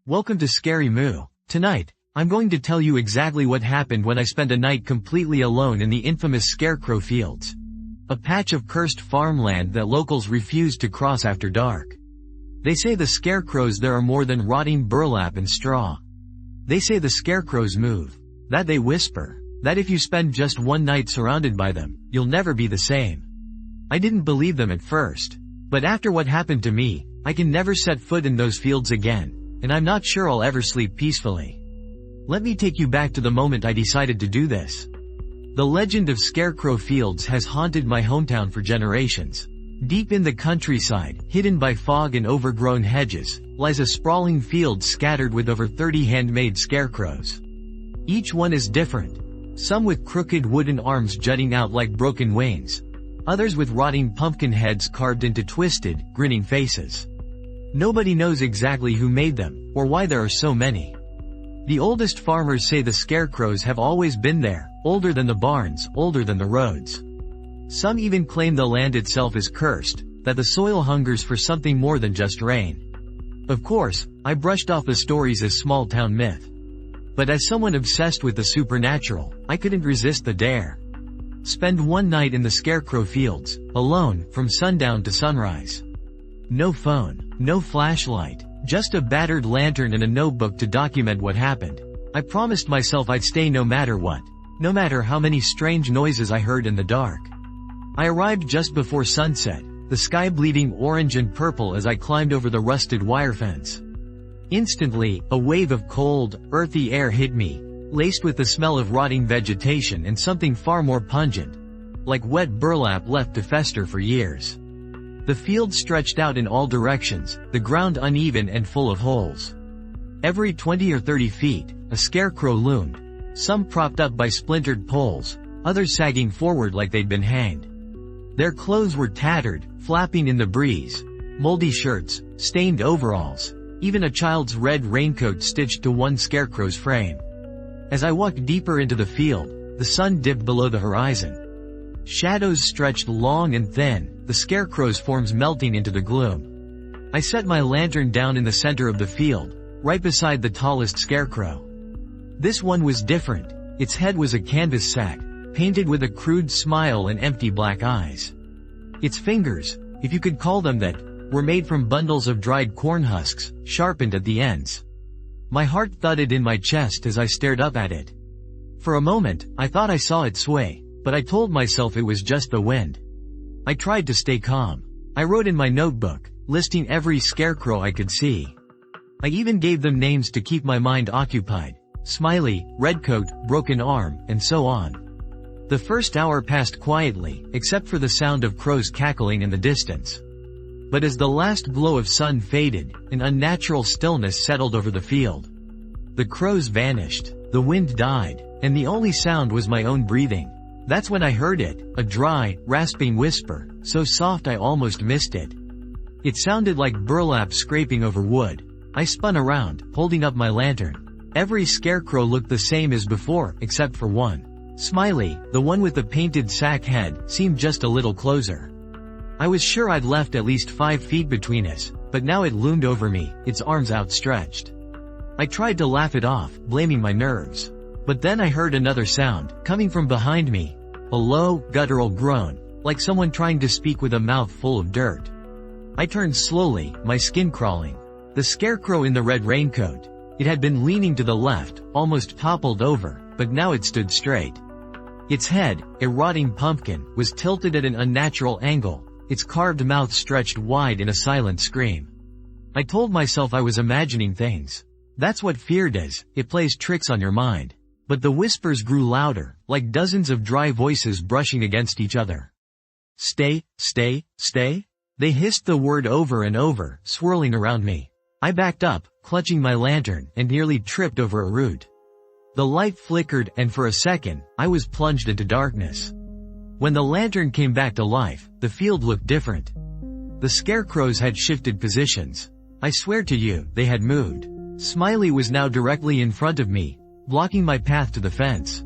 Welcome to Scary Moo. Tonight, I'm going to tell you exactly what happened when I spent a night completely alone in the infamous Scarecrow Fields. A patch of cursed farmland that locals refused to cross after dark. They say the scarecrows there are more than rotting burlap and straw. They say the scarecrows move. That they whisper. That if you spend just one night surrounded by them, you'll never be the same. I didn't believe them at first. But after what happened to me, I can never set foot in those fields again, and I'm not sure I'll ever sleep peacefully. Let me take you back to the moment I decided to do this. The legend of Scarecrow Fields has haunted my hometown for generations. Deep in the countryside, hidden by fog and overgrown hedges, lies a sprawling field scattered with over 30 handmade scarecrows. Each one is different. Some with crooked wooden arms jutting out like broken wings. Others with rotting pumpkin heads carved into twisted, grinning faces. Nobody knows exactly who made them, or why there are so many. The oldest farmers say the scarecrows have always been there, older than the barns, older than the roads. Some even claim the land itself is cursed, that the soil hungers for something more than just rain. Of course, I brushed off the stories as small-town myth. But as someone obsessed with the supernatural, I couldn't resist the dare. Spend one night in the Scarecrow Fields, alone, from sundown to sunrise. No phone, no flashlight, just a battered lantern and a notebook to document what happened. I promised myself I'd stay no matter what, no matter how many strange noises I heard in the dark. I arrived just before sunset, the sky bleeding orange and purple as I climbed over the rusted wire fence. Instantly, a wave of cold, earthy air hit me, laced with the smell of rotting vegetation and something far more pungent, like wet burlap left to fester for years. The field stretched out in all directions, the ground uneven and full of holes. Every 20 or 30 feet, a scarecrow loomed, some propped up by splintered poles, others sagging forward like they'd been hanged. Their clothes were tattered, flapping in the breeze, moldy shirts, stained overalls, even a child's red raincoat stitched to one scarecrow's frame. As I walked deeper into the field, the sun dipped below the horizon. Shadows stretched long and thin, the scarecrow's forms melting into the gloom. I set my lantern down in the center of the field, right beside the tallest scarecrow. This one was different. Its head was a canvas sack, painted with a crude smile and empty black eyes. Its fingers, if you could call them that, were made from bundles of dried corn husks, sharpened at the ends. My heart thudded in my chest as I stared up at it. For a moment, I thought I saw it sway, but I told myself it was just the wind. I tried to stay calm. I wrote in my notebook, listing every scarecrow I could see. I even gave them names to keep my mind occupied. Smiley, Redcoat, Broken Arm, and so on. The first hour passed quietly, except for the sound of crows cackling in the distance. But as the last glow of sun faded, an unnatural stillness settled over the field. The crows vanished, the wind died, and the only sound was my own breathing. That's when I heard it, a dry, rasping whisper, so soft I almost missed it. It sounded like burlap scraping over wood. I spun around, holding up my lantern. Every scarecrow looked the same as before, except for one. Smiley, the one with the painted sack head, seemed just a little closer. I was sure I'd left at least 5 feet between us, but now it loomed over me, its arms outstretched. I tried to laugh it off, blaming my nerves. But then I heard another sound, coming from behind me. A low, guttural groan, like someone trying to speak with a mouth full of dirt. I turned slowly, my skin crawling. The scarecrow in the red raincoat. It had been leaning to the left, almost toppled over, but now it stood straight. Its head, a rotting pumpkin, was tilted at an unnatural angle. Its carved mouth stretched wide in a silent scream. I told myself I was imagining things. That's what fear does, it plays tricks on your mind. But the whispers grew louder, like dozens of dry voices brushing against each other. Stay, stay, stay? They hissed the word over and over, swirling around me. I backed up, clutching my lantern, and nearly tripped over a root. The light flickered, and for a second, I was plunged into darkness. When the lantern came back to life, the field looked different. The scarecrows had shifted positions. I swear to you, they had moved. Smiley was now directly in front of me, blocking my path to the fence.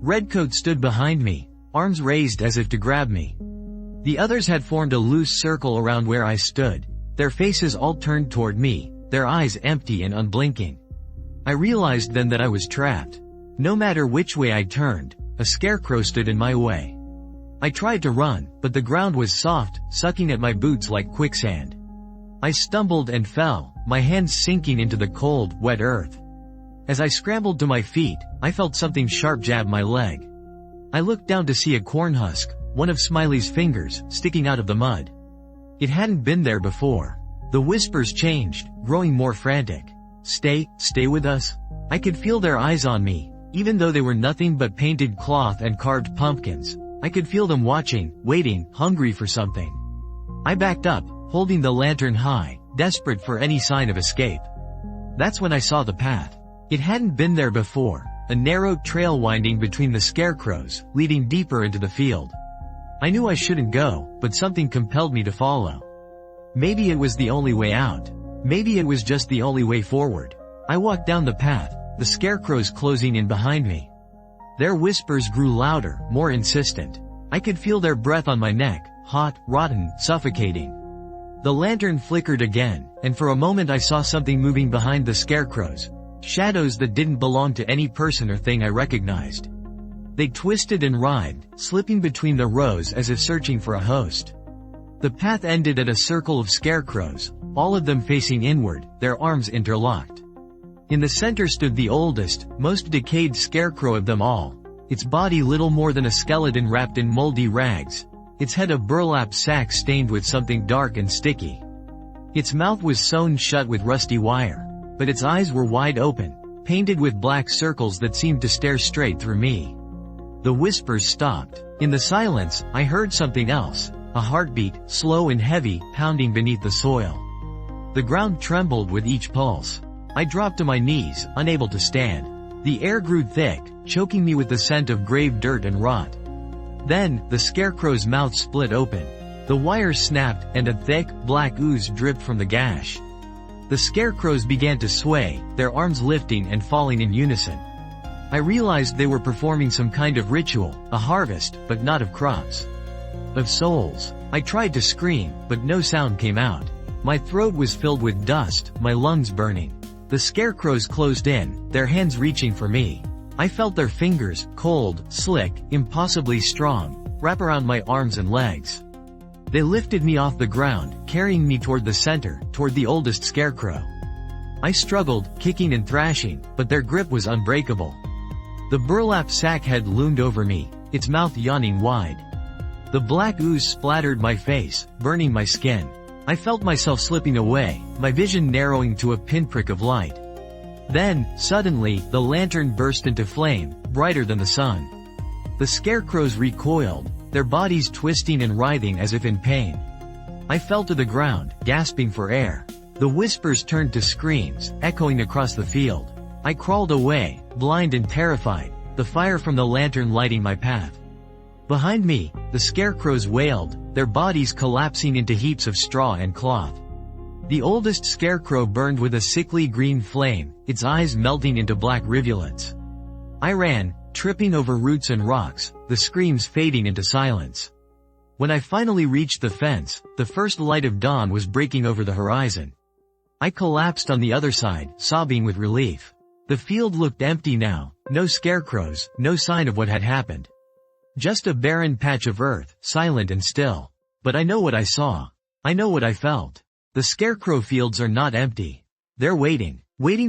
Redcoat stood behind me, arms raised as if to grab me. The others had formed a loose circle around where I stood, their faces all turned toward me, their eyes empty and unblinking. I realized then that I was trapped. No matter which way I turned, a scarecrow stood in my way. I tried to run, but the ground was soft, sucking at my boots like quicksand. I stumbled and fell, my hands sinking into the cold, wet earth. As I scrambled to my feet, I felt something sharp jab my leg. I looked down to see a corn husk, one of Smiley's fingers, sticking out of the mud. It hadn't been there before. The whispers changed, growing more frantic. Stay with us. I could feel their eyes on me, even though they were nothing but painted cloth and carved pumpkins. I could feel them watching, waiting, hungry for something. I backed up, holding the lantern high, desperate for any sign of escape. That's when I saw the path. It hadn't been there before, a narrow trail winding between the scarecrows, leading deeper into the field. I knew I shouldn't go, but something compelled me to follow. Maybe it was the only way out. Maybe it was just the only way forward. I walked down the path, the scarecrows closing in behind me. Their whispers grew louder, more insistent. I could feel their breath on my neck, hot, rotten, suffocating. The lantern flickered again, and for a moment I saw something moving behind the scarecrows. Shadows that didn't belong to any person or thing I recognized. They twisted and writhed, slipping between the rows as if searching for a host. The path ended at a circle of scarecrows, all of them facing inward, their arms interlocked. In the center stood the oldest, most decayed scarecrow of them all, its body little more than a skeleton wrapped in moldy rags, its head a burlap sack stained with something dark and sticky. Its mouth was sewn shut with rusty wire, but its eyes were wide open, painted with black circles that seemed to stare straight through me. The whispers stopped. In the silence, I heard something else, a heartbeat, slow and heavy, pounding beneath the soil. The ground trembled with each pulse. I dropped to my knees, unable to stand. The air grew thick, choking me with the scent of grave dirt and rot. Then, the scarecrow's mouth split open. The wires snapped, and a thick, black ooze dripped from the gash. The scarecrows began to sway, their arms lifting and falling in unison. I realized they were performing some kind of ritual, a harvest, but not of crops. Of souls. I tried to scream, but no sound came out. My throat was filled with dust, my lungs burning. The scarecrows closed in, their hands reaching for me. I felt their fingers, cold, slick, impossibly strong, wrap around my arms and legs. They lifted me off the ground, carrying me toward the center, toward the oldest scarecrow. I struggled, kicking and thrashing, but their grip was unbreakable. The burlap sack head loomed over me, its mouth yawning wide. The black ooze splattered my face, burning my skin. I felt myself slipping away, my vision narrowing to a pinprick of light. Then, suddenly, the lantern burst into flame, brighter than the sun. The scarecrows recoiled, their bodies twisting and writhing as if in pain. I fell to the ground, gasping for air. The whispers turned to screams, echoing across the field. I crawled away, blind and terrified, the fire from the lantern lighting my path. Behind me, the scarecrows wailed, their bodies collapsing into heaps of straw and cloth. The oldest scarecrow burned with a sickly green flame, its eyes melting into black rivulets. I ran, tripping over roots and rocks, the screams fading into silence. When I finally reached the fence, the first light of dawn was breaking over the horizon. I collapsed on the other side, sobbing with relief. The field looked empty now, no scarecrows, no sign of what had happened. Just a barren patch of earth, silent and still. But I know what I saw. I know what I felt. The scarecrow fields are not empty. They're waiting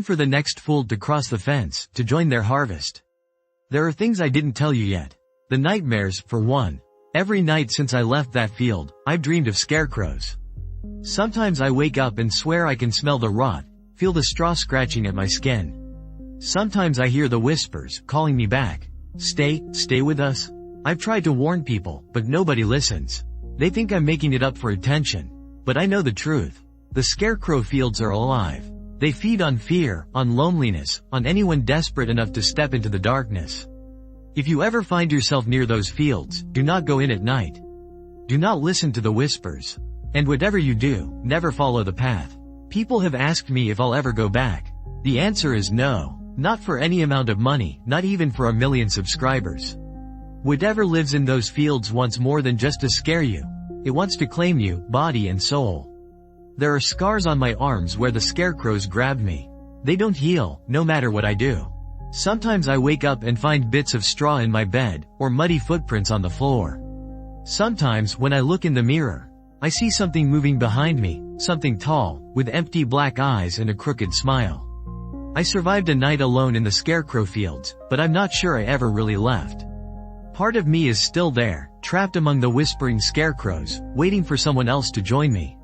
for the next fool to cross the fence, to join their harvest. There are things I didn't tell you yet. The nightmares, for one. Every night since I left that field, I've dreamed of scarecrows. Sometimes I wake up and swear I can smell the rot, feel the straw scratching at my skin. Sometimes I hear the whispers, calling me back. Stay with us. I've tried to warn people, but nobody listens. They think I'm making it up for attention. But I know the truth. The scarecrow fields are alive. They feed on fear, on loneliness, on anyone desperate enough to step into the darkness. If you ever find yourself near those fields, do not go in at night. Do not listen to the whispers. And whatever you do, never follow the path. People have asked me if I'll ever go back. The answer is no. Not for any amount of money, not even for 1 million subscribers. Whatever lives in those fields wants more than just to scare you. It wants to claim you, body and soul. There are scars on my arms where the scarecrows grabbed me. They don't heal, no matter what I do. Sometimes I wake up and find bits of straw in my bed, or muddy footprints on the floor. Sometimes, when I look in the mirror, I see something moving behind me, something tall, with empty black eyes and a crooked smile. I survived a night alone in the Scarecrow Fields, but I'm not sure I ever really left. Part of me is still there, trapped among the whispering scarecrows, waiting for someone else to join me.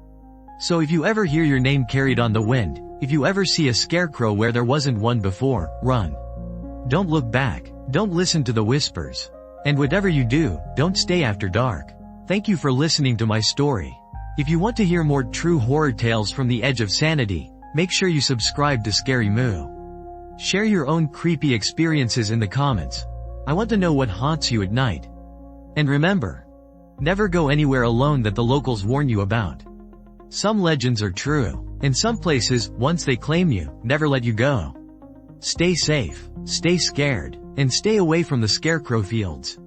So if you ever hear your name carried on the wind, if you ever see a scarecrow where there wasn't one before, run. Don't look back, don't listen to the whispers. And whatever you do, don't stay after dark. Thank you for listening to my story. If you want to hear more true horror tales from the edge of sanity, make sure you subscribe to Scary Moo. Share your own creepy experiences in the comments. I want to know what haunts you at night. And remember, never go anywhere alone that the locals warn you about. Some legends are true, and some places, once they claim you, never let you go. Stay safe, stay scared, and stay away from the Scarecrow Fields.